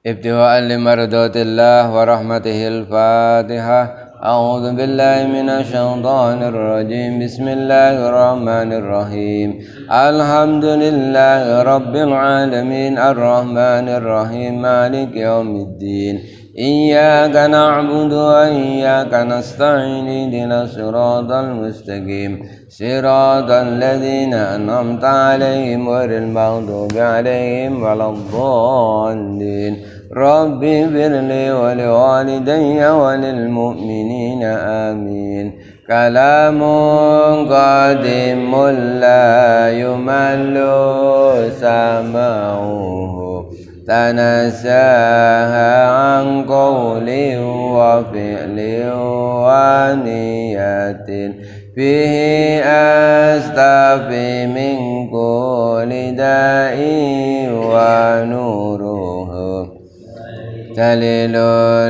ابتغاء لمرضات الله ورحمته الفاتحة. أعوذ بالله من الشيطان الرجيم. بسم الله الرحمن الرحيم. الحمد لله رب العالمين الرحمن الرحيم مالك يوم الدين. إياك نعبد وإياك نستعين اهدنا الصراط المستقيم صراط الذين أنعمت عليهم غير المغضوب عليهم ولا الضالين. رب اغفر لي ولوالدي وللمؤمنين آمين. كلام قادم لا يمل سماعه تنزه عن قول وفعل ونية فيه أستفي من كل داء ونوره تلل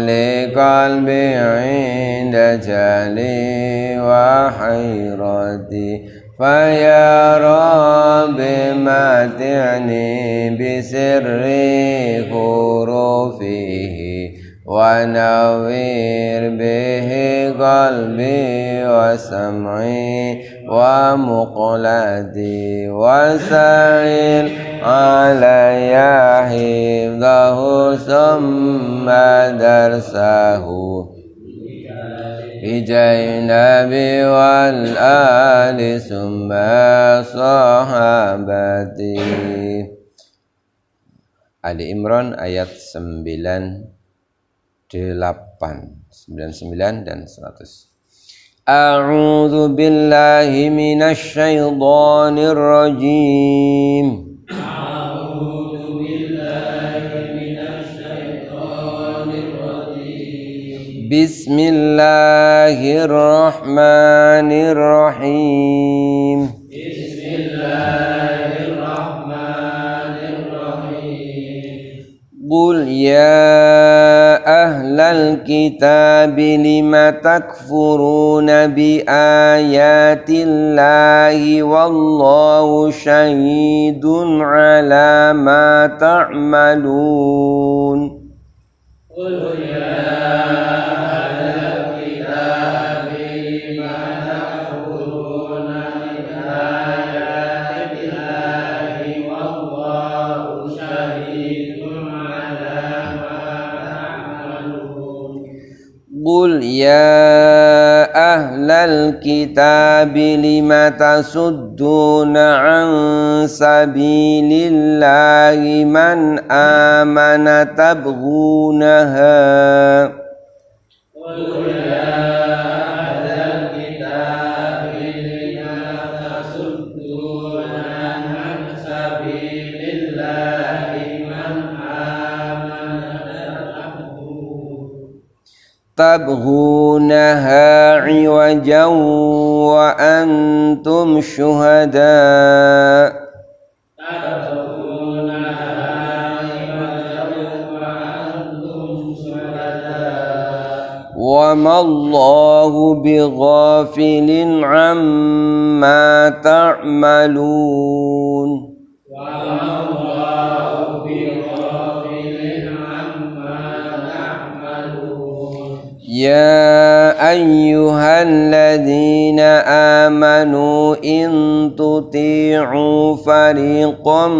لقلبي عند جهلي وحيرتي. فيا رب متعني بسر حروفه ونوّر به قلبي وسمعي ومقلتي وسهل علي حفظه ثم درسه بجينبي والآل ثم صحابتي. Ali Imran ayat 98, 99 dan 100. A'udzu billahi minasy syaithanir rajim. A'udzu billahi minasy syaithanir rajim. Bismillahirrahmanirrahim. Qul ya ahlal kitab lima takfuruna bi ayatillahi wallahu syahidun ala ma ta'malun. Qul ya ahlal kitab lima takfuruna bi ayatillahi wallahu syahidun. Qul ya ahlal kitab lima tasudduna an sabilillahi man amana tabghunaha. Qul ya ahlal kitab lima tasudduna an sabilillahi man tabghunaha iwajan wa antum syuhada. Wa mallahu bighafilin amma ta'malun. Ya ayyuhalladzina amanu in tuti'u fariqam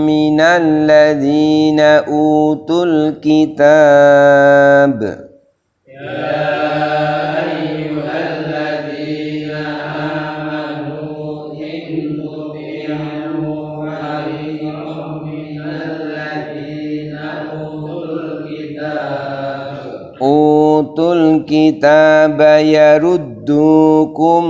minalladzina utul kitab. Ya ayyuhalladzina amanu in tuti'u fariqam minalladzina utul kitab. Utul kitaba yaruddukum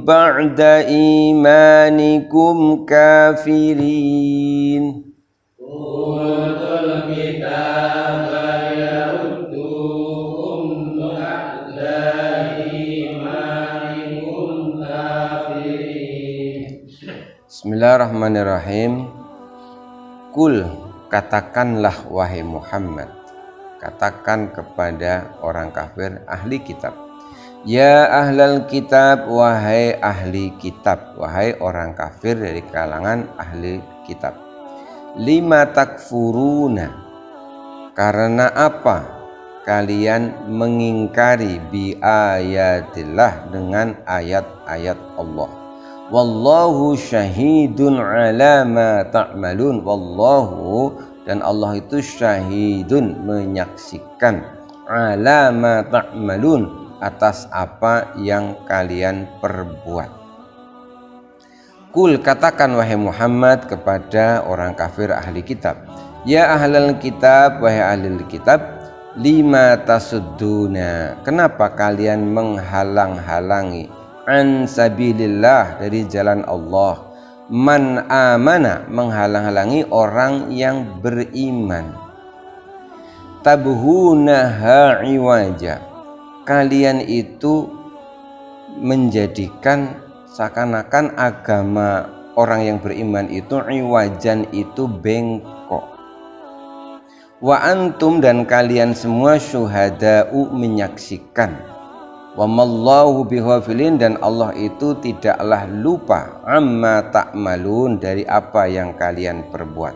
ba'da imanikum kafirin. Utul kitaba yaruddukum ba'da imanikum kafirin. Bismillahirrahmanirrahim. Kul, katakanlah wahai Muhammad, katakan kepada orang kafir ahli kitab. Ya ahlal kitab, wahai ahli kitab, wahai orang kafir dari kalangan ahli kitab. Lima takfuruna, Karena apa kalian mengingkari bi ayatillah dengan ayat-ayat Allah. Wallahu syahidun ala ma ta'malun. Wallahu, dan Allah itu syahidun, menyaksikan, ala ma ta'malun, atas apa yang kalian perbuat. Kul, katakan wahai Muhammad kepada orang kafir ahli kitab, ya ahlal kitab, wahai ahli kitab, lima tasudduna, kenapa kalian menghalang-halangi, an sabilillah, dari jalan Allah, man amana, menghalang-halangi orang yang beriman, tabhunaha iwaja, kalian itu menjadikan seakan-akan agama orang yang beriman itu iwajan, itu bengkok. Wa antum, dan kalian semua syuhada'u, menyaksikan. Wa mallahu bighafilin, dan Allah itu tidaklah lupa, amma ta'malun, dari apa yang kalian perbuat.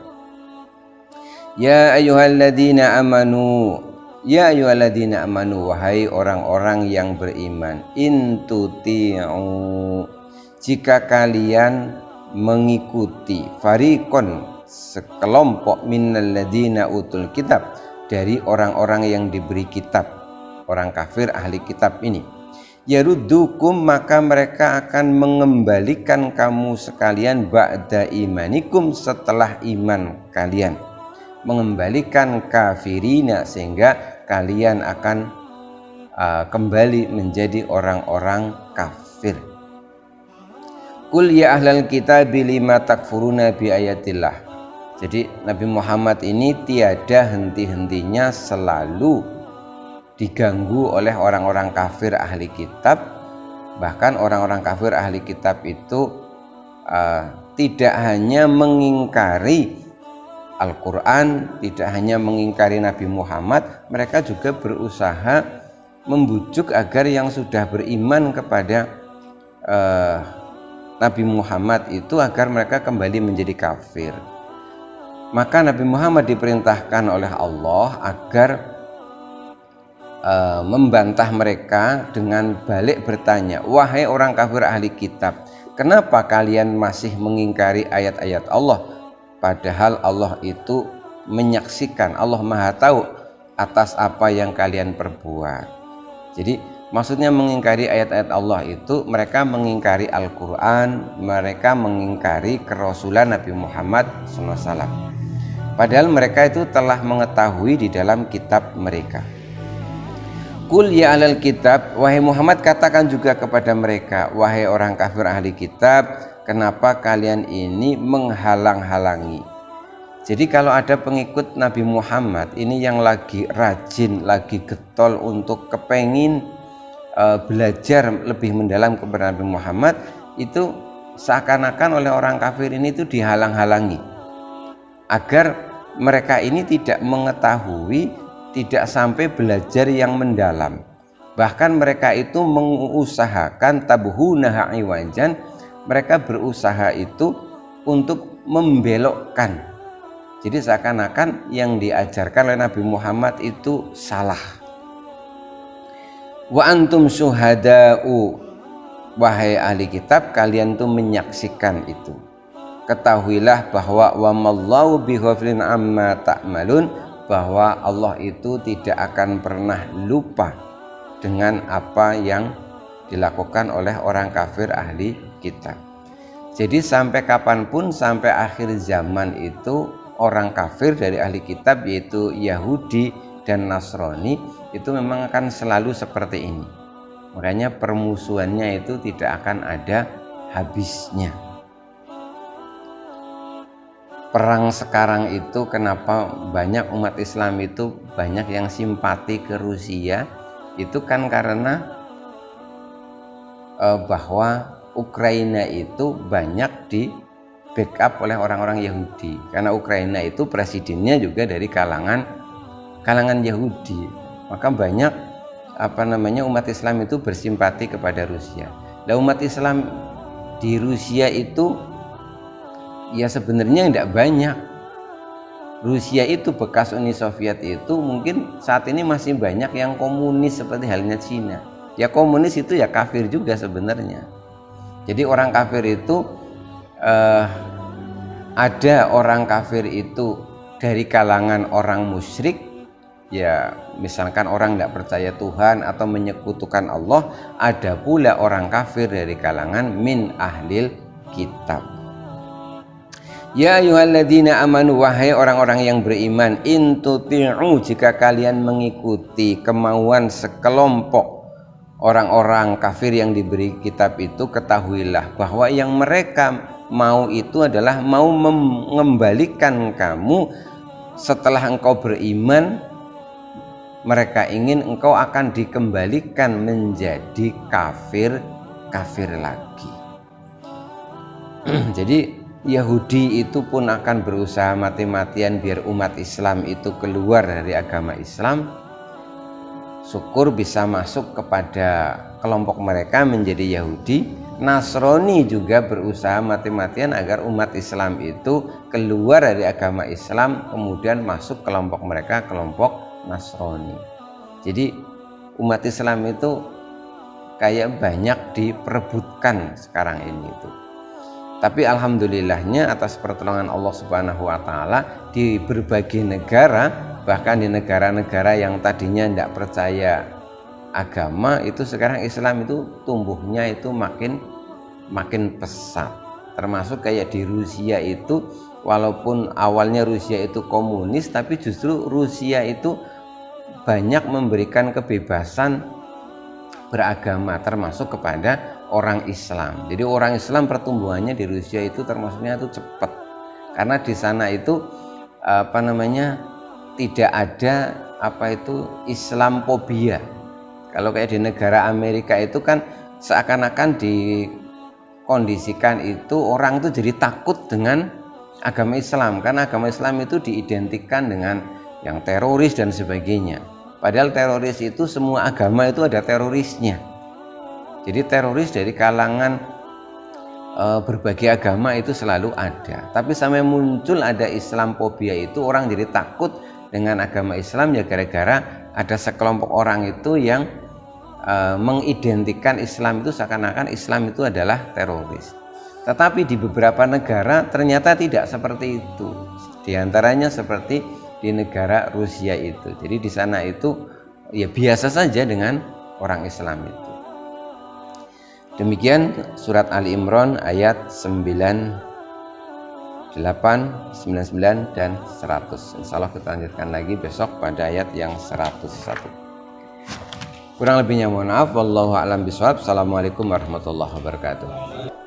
Ya ayyuhalladzina amanu, ya ayyuhalladzina amanu, wahai orang-orang yang beriman, in tuti'u, jika kalian mengikuti, fariqon, sekelompok, minalladzina utul kitab, dari orang-orang yang diberi kitab, orang kafir ahli kitab ini, yaruddukum, maka mereka akan mengembalikan kamu sekalian, ba'da imanikum, setelah iman kalian, mengembalikan kafirina, sehingga kalian akan kembali menjadi orang-orang kafir. Qul ya ahlal kitab lima takfuruna bi ayatillah. Jadi Nabi Muhammad ini tiada henti-hentinya selalu diganggu oleh orang-orang kafir ahli kitab. Bahkan orang-orang kafir ahli kitab itu tidak hanya mengingkari Al-Quran, tidak hanya mengingkari Nabi Muhammad, mereka juga berusaha membujuk agar yang sudah beriman kepada Nabi Muhammad itu agar mereka kembali menjadi kafir. Maka Nabi Muhammad diperintahkan oleh Allah agar membantah mereka dengan balik bertanya, wahai orang kafir ahli kitab, kenapa kalian masih mengingkari ayat-ayat Allah, padahal Allah itu menyaksikan, Allah Maha Tahu atas apa yang kalian perbuat. Jadi maksudnya mengingkari ayat-ayat Allah itu mereka mengingkari Al-Quran, mereka mengingkari kerasulan Nabi Muhammad SAW. Padahal mereka itu telah mengetahui di dalam kitab mereka. Qul ya ahlal kitab, wahai Muhammad katakan juga kepada mereka, wahai orang kafir ahli kitab, kenapa kalian ini menghalang-halangi. Jadi kalau ada pengikut Nabi Muhammad ini yang lagi rajin, lagi getol untuk kepengin belajar lebih mendalam kepada Nabi Muhammad, itu seakan-akan oleh orang kafir ini itu dihalang-halangi agar mereka ini tidak mengetahui, tidak sampai belajar yang mendalam. Bahkan mereka itu mengusahakan tabhunaha iwajan, mereka berusaha itu untuk membelokkan. Jadi seakan-akan yang diajarkan oleh Nabi Muhammad itu salah. Wa antum syuhada'u, wahai ahli kitab, kalian tuh menyaksikan itu. Ketahuilah bahwa wa mallahu bighafilin amma ta'malun, bahwa Allah itu tidak akan pernah lupa dengan apa yang dilakukan oleh orang kafir ahli kitab. Jadi sampai kapanpun, sampai akhir zaman itu orang kafir dari ahli kitab, yaitu Yahudi dan Nasrani, itu memang akan selalu seperti ini. Makanya permusuhannya itu tidak akan ada habisnya. Perang sekarang itu kenapa banyak umat Islam itu banyak yang simpati ke Rusia, itu kan karena bahwa Ukraina itu banyak di backup oleh orang-orang Yahudi, karena Ukraina itu presidennya juga dari kalangan Yahudi. Maka banyak umat Islam itu bersimpati kepada Rusia. Nah, umat Islam di Rusia itu ya sebenarnya tidak banyak. Rusia itu bekas Uni Soviet itu mungkin saat ini masih banyak yang komunis seperti halnya Cina. Ya komunis itu ya kafir juga sebenarnya. Jadi orang kafir itu ada orang kafir itu dari kalangan orang musyrik, ya misalkan orang tidak percaya Tuhan atau menyekutukan Allah. Ada pula orang kafir dari kalangan min ahlil kitab. Ya ayyuhalladzina amanu, wahai orang-orang yang beriman, in tuti'u, jika kalian mengikuti kemauan sekelompok orang-orang kafir yang diberi kitab itu, ketahuilah bahwa yang mereka mau itu adalah mau mengembalikan kamu setelah engkau beriman. Mereka ingin engkau akan dikembalikan menjadi kafir lagi. Jadi Yahudi itu pun akan berusaha mati-matian biar umat Islam itu keluar dari agama Islam. Syukur bisa masuk kepada kelompok mereka menjadi Yahudi. Nasrani juga berusaha mati-matian agar umat Islam itu keluar dari agama Islam, kemudian masuk kelompok mereka, kelompok Nasrani. Jadi umat Islam itu kayak banyak diperebutkan sekarang ini itu. Tapi alhamdulillahnya atas pertolongan Allah Subhanahu wa taala, di berbagai negara, bahkan di negara-negara yang tadinya tidak percaya agama itu, sekarang Islam itu tumbuhnya itu makin pesat. Termasuk kayak di Rusia itu, walaupun awalnya Rusia itu komunis, tapi justru Rusia itu banyak memberikan kebebasan beragama termasuk kepada orang Islam. Jadi orang Islam pertumbuhannya di Rusia itu termasuknya itu cepat, karena di sana itu tidak ada Islamophobia. Kalau kayak di negara Amerika itu kan seakan-akan dikondisikan itu orang itu jadi takut dengan agama Islam, karena agama Islam itu diidentikan dengan yang teroris dan sebagainya. Padahal teroris itu semua agama itu ada terorisnya. Jadi teroris dari kalangan berbagai agama itu selalu ada. Tapi sampai muncul ada Islamophobia itu, orang jadi takut dengan agama Islam ya gara-gara ada sekelompok orang itu yang mengidentikan Islam itu seakan-akan Islam itu adalah teroris. Tetapi di beberapa negara ternyata tidak seperti itu. Di antaranya seperti di negara Rusia itu. Jadi di sana itu ya biasa saja dengan orang Islam itu. Demikian surat Ali Imran ayat 98, 99 dan 100. Insyaallah kita lanjutkan lagi besok pada ayat yang 101. Kurang lebihnya mohon maaf. Wallahu a'lam bishawab. Assalamualaikum warahmatullahi wabarakatuh.